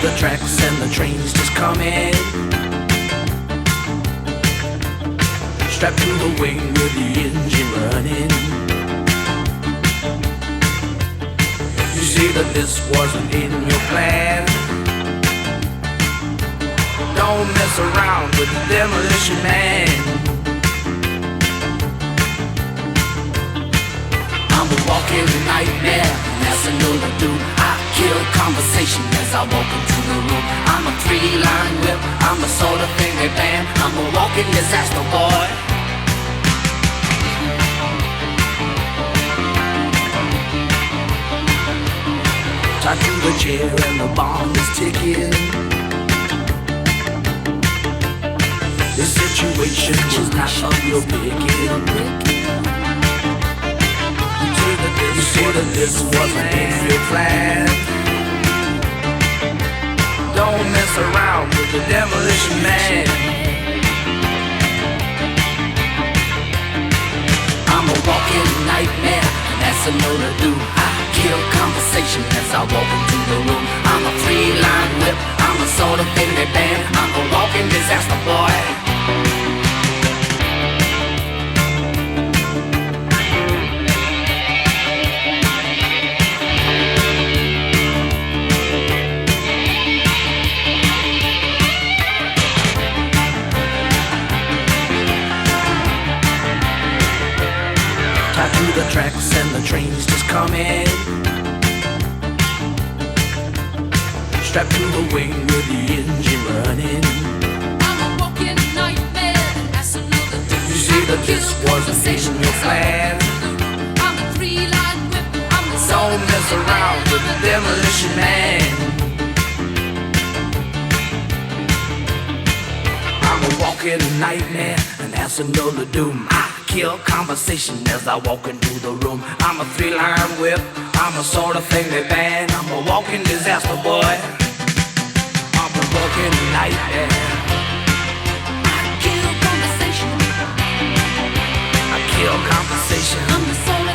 the tracks and the trains just coming. Strapped to the wing with the engine running. You say that this wasn't in your plan. Don't mess around with the Demolition Man. I'm a walking nightmare, and that's another dude. I kill conversation as I walk into the room. I'm a three-line whip, I'm a sort of finger band. I'm a walking disaster boy. Tied to the chair and the bomb is ticking. This situation was not of your picking. You say that this wasn't in your plan. Don't mess around with the Demolition Man. I'm a walking nightmare, and that's a no to do. I kill conversation as I walk into the room. I'm a three-line whip, I'm a sort of finger band. I'm a walking disaster boy. The tracks and the trains just coming. Strapped to the wing with the engine running. I'm a walking nightmare, and that's another dude. You say that this wasn't in your plan. I'm a three-line whip, I'm the Don't mess around with the Demolition Man. I'm a walking nightmare, and that's another doom. I kill conversation as I walk into the room. I'm a three-line whip, I'm a sort of finger band. I'm a walking disaster boy. I'm a walking nightmare. I kill conversation. I kill conversation. I'm the soul